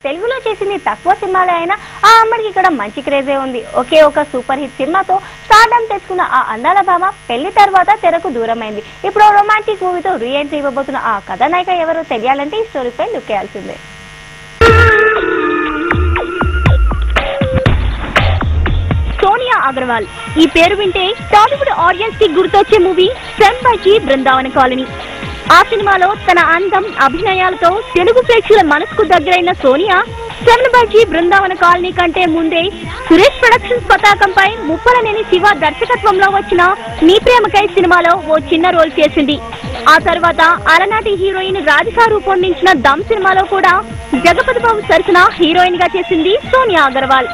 తెలుగులో చేసింది తక్కువ సినిమాలే అయినా ఆ అమ్మడికి ఇక్కడ మంచి క్రేజే ఉంది. ఒకే ఒక సూపర్ హిట్ సినిమాతో స్టార్డమ్ తెచ్చుకున్న ఆ అందాల భామ పెళ్లి తర్వాత తెరకు దూరమైంది. ఇప్పుడు రొమాంటిక్ మూవీతో రీ ఎంట్రీ ఇవ్వబోతున్న ఆ కథానాయిక ఎవరో తెలియాలంటే ఈ స్టోరీపై లుక్ వేయాల్సిందే. సోనియా అగర్వాల్ ఈ పేరు వింటే టాలీవుడ్ ఆడియన్స్ కి గుర్తొచ్చే movie 7 by G Brindavana Colony. ఆ సినిమాలో తన అందం అభినయాలతో తెలుగు ప్రేక్షకుల మనసుకు దగ్గరైన Sonia 7 by G Brindavana Colony కంటే ముందే సురేష్ ప్రొడక్షన్స్ పతాకంపై ముప్పలనేని శివ దర్శకత్వంలో వచ్చిన నీ ప్రేమకై సినిమాలో ఓ చిన్న రోల్ చేసింది. ఆ తర్వాత అలనాటి హీరోయిన్ రాధిక రూపొందించిన దమ్ సినిమాలో కూడా జగపతి బాబు సరసన హీరోయిన్ గా చేసింది సోనియా అగర్వాల్.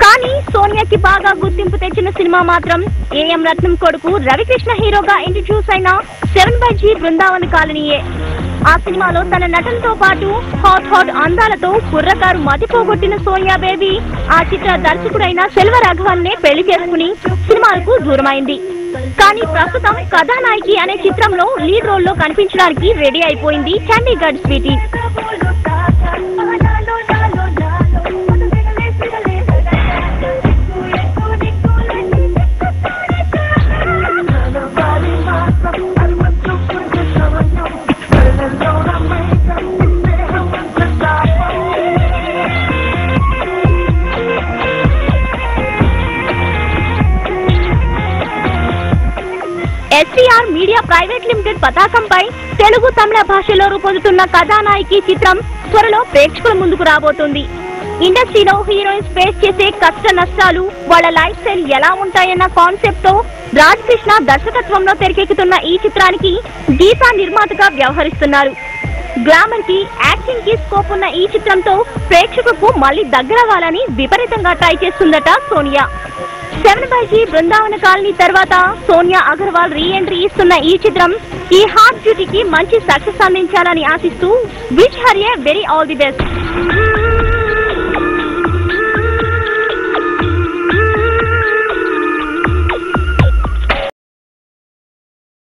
కానీ సోనియాకి బాగా గుర్తింపు తెచ్చిన సినిమా మాత్రం ఏఎం రత్నం కొడుకు రవికృష్ణ హీరోగా ఇంట్రడ్యూస్ అయిన 7 by G బృందావన కాలనీయే. ఆ సినిమాలో తన నటనతో పాటు హాట్ అందాలతో కుర్రకారు మతిపోగొట్టిన సోనియా బేబీ ఆ చిత్ర దర్శకుడైన సెల్వరాఘవన్నే పెళ్లి చేసుకుని సినిమాలకు దూరమైంది. కానీ ప్రస్తుతం కథానాయకి అనే చిత్రంలో లీడ్ రోల్ లో కనిపించడానికి రెడీ అయిపోయింది Chandigarh sweety. SVR media private limited పతాకంపై తెలుగు తమిళ భాషలో రూపొందుతున్న కథానాయకి చిత్రం త్వరలో ప్రేక్షకుల ముందుకు రాబోతుంది. ఇండస్ట్రీలో హీరోయిన్స్ ఫేస్ చేసే కష్ట నష్టాలు, వాళ్ళ లైఫ్ స్టైల్ ఎలా ఉంటాయన్న కాన్సెప్ట్ తో రాజ్ కృష్ణ దర్శకత్వంలో తెరకెక్కుతున్న ఈ చిత్రానికి గీతా నిర్మాతగా వ్యవహరిస్తున్నారు. గ్లామర్ కి, యాక్టింగ్ కి స్కోప్ ఉన్న ఈ చిత్రంతో ప్రేక్షకులకు మళ్లీ దగ్గరవ్వాలని విపరీతంగా ట్రై చేస్తుందట సోనియా. 7 by G బృందావన కాలనీ తర్వాత సోనియా అగర్వాల్ రీ ఎంట్రీ ఇస్తున్న ఈ చిత్రం ఈ హాట్ బ్యూటీకి మంచి సక్సెస్ అందించాలని ఆశిస్తూ wish her a very all the best.